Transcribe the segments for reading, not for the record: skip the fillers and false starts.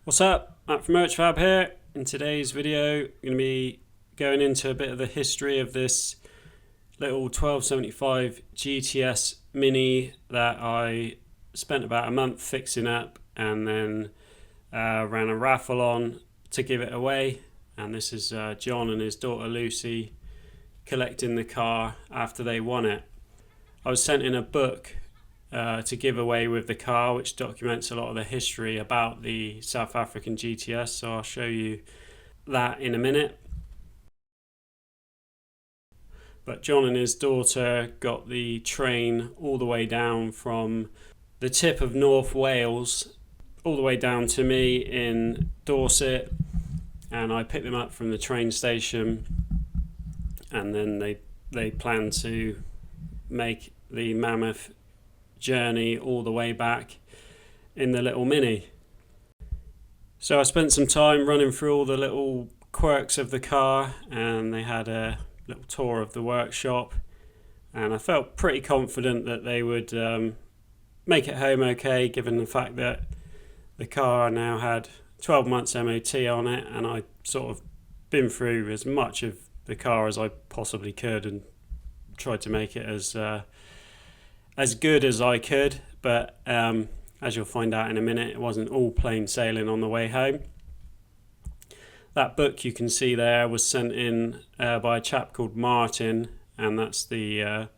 What's up? Matt from Merchfab here. In today's video, I'm going to be going into a bit of the history of this little 1275 GTS Mini that I spent about a month fixing up and then ran a raffle on to give it away. And this is John and his daughter Lucy collecting the car after they won it. I was sent in a book to give away with the car, which documents a lot of the history about the South African GTS, so I'll show you that in a minute. But John and his daughter got the train all the way down from the tip of North Wales all the way down to me in Dorset, and I picked them up from the train station, and then they planned to make the mammoth journey all the way back in the little Mini. So I spent some time running through all the little quirks of the car, and they had a little tour of the workshop, and I felt pretty confident that they would make it home okay, given the fact that the car now had 12 months MOT on it, and I sort of been through as much of the car as I possibly could and tried to make it as good as I could, but as you'll find out in a minute, it wasn't all plain sailing on the way home. That book you can see there was sent in by a chap called Martin, and that's the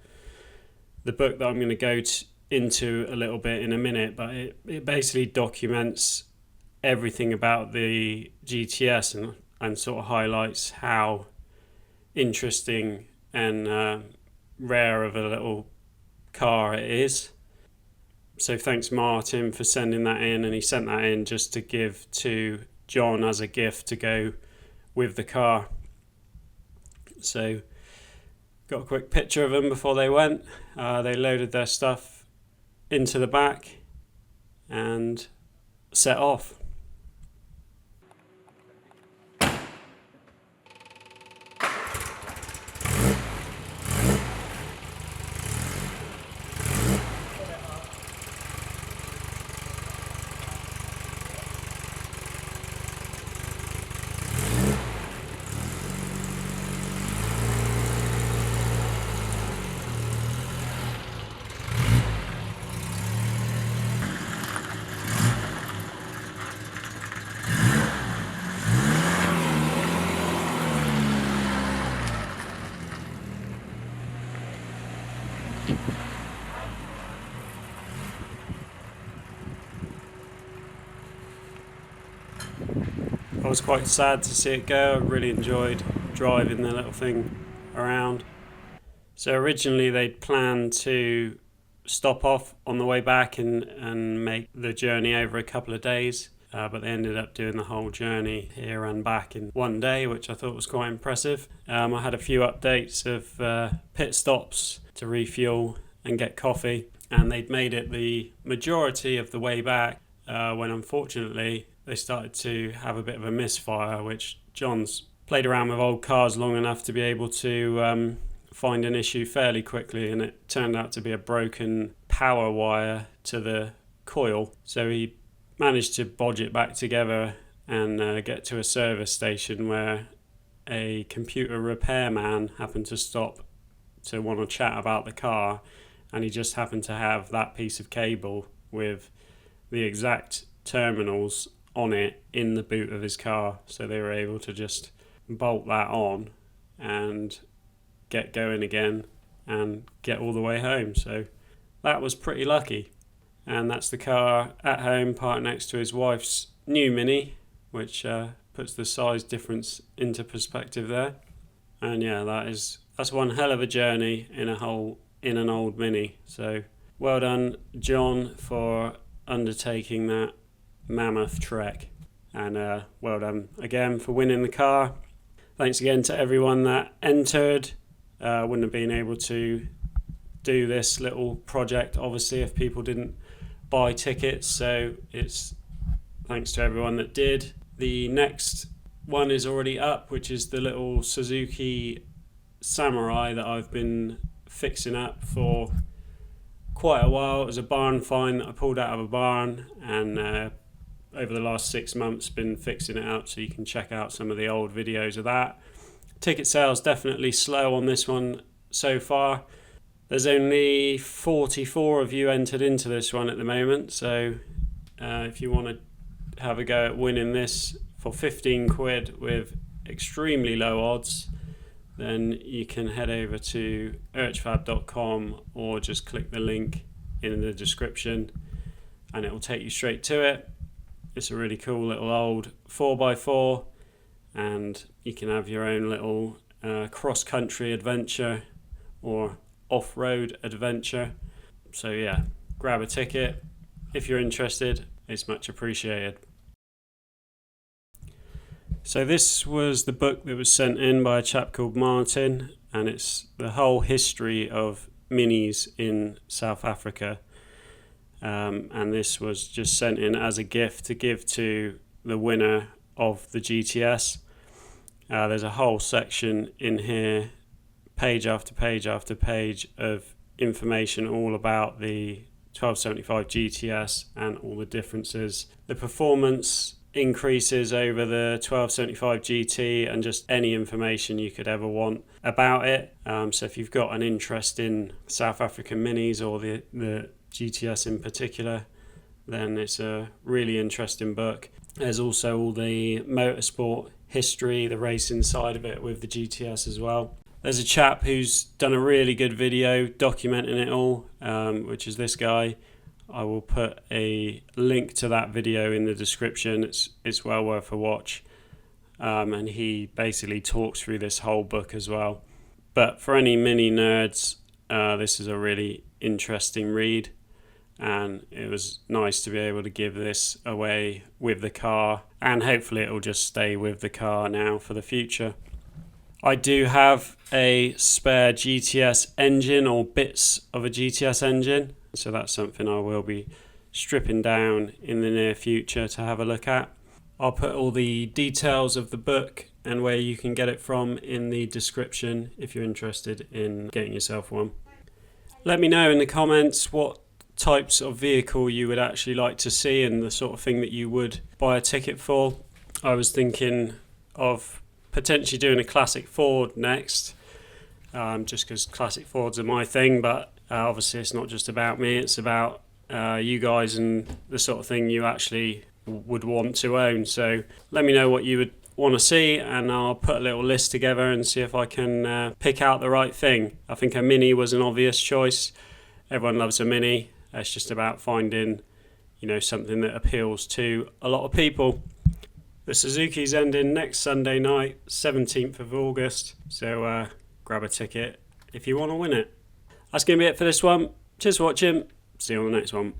book that I'm going to go into a little bit in a minute, but it basically documents everything about the GTS and sort of highlights how interesting and rare of a little car it is. So thanks Martin for sending that in, and he sent that in just to give to John as a gift to go with the car. So got a quick picture of them before they went. They loaded their stuff into the back and set off. I was quite sad to see it go. I really enjoyed driving the little thing around. So originally they'd planned to stop off on the way back and make the journey over a couple of days, but they ended up doing the whole journey here and back in one day, which I thought was quite impressive. I had a few updates of pit stops to refuel and get coffee, and they'd made it the majority of the way back when unfortunately they started to have a bit of a misfire, which John's played around with old cars long enough to be able to find an issue fairly quickly, and it turned out to be a broken power wire to the coil. So he managed to bodge it back together and get to a service station where a computer repairman happened to stop to want to chat about the car, and he just happened to have that piece of cable with the exact terminals on it in the boot of his car, so they were able to just bolt that on and get going again and get all the way home. So that was pretty lucky, and that's the car at home parked next to his wife's new Mini, which puts the size difference into perspective there. And yeah, that's one hell of a journey in an old Mini. So well done John for undertaking that mammoth trek, and well done again for winning the car. Thanks again to everyone that entered. Wouldn't have been able to do this little project obviously if people didn't buy tickets, so it's thanks to everyone that did. The next one is already up, which is the little Suzuki Samurai that I've been fixing up for quite a while. It was a barn find that I pulled out of a barn, and over the last 6 months been fixing it up, so you can check out some of the old videos of that. Ticket sales definitely slow on this one so far. There's only 44 of you entered into this one at the moment, so if you want to have a go at winning this for 15 quid with extremely low odds, then you can head over to urchfab.com or just click the link in the description and it will take you straight to it. It's a really cool little old 4x4, and you can have your own little cross-country adventure or off-road adventure. So yeah, grab a ticket if you're interested. It's much appreciated. So this was the book that was sent in by a chap called Martin, and it's the whole history of minis in South Africa. And this was just sent in as a gift to give to the winner of the GTS. There's a whole section in here, page after page after page, of information all about the 1275 GTS and all the differences, the performance increases over the 1275 GT, and just any information you could ever want about it. So if you've got an interest in South African minis or the GTS in particular, then it's a really interesting book. There's also all the motorsport history, the racing side of it with the GTS as well. There's a chap who's done a really good video documenting it all, which is this guy. I will put a link to that video in the description. It's well worth a watch. And he basically talks through this whole book as well. But for any mini nerds, this is a really interesting read. And it was nice to be able to give this away with the car, and hopefully it will just stay with the car now for the future. I do have a spare GTS engine, or bits of a GTS engine, so that's something I will be stripping down in the near future to have a look at. I'll put all the details of the book and where you can get it from in the description if you're interested in getting yourself one. Let me know in the comments what types of vehicle you would actually like to see and the sort of thing that you would buy a ticket for. I was thinking of potentially doing a classic Ford next, just because classic Fords are my thing, but obviously it's not just about me, it's about you guys and the sort of thing you actually would want to own. So let me know what you would want to see, and I'll put a little list together and see if I can pick out the right thing. I think a Mini was an obvious choice. Everyone loves a Mini. It's just about finding, something that appeals to a lot of people. The Suzuki's ending next Sunday night, 17th of August. So grab a ticket if you want to win it. That's going to be it for this one. Cheers for watching. See you on the next one.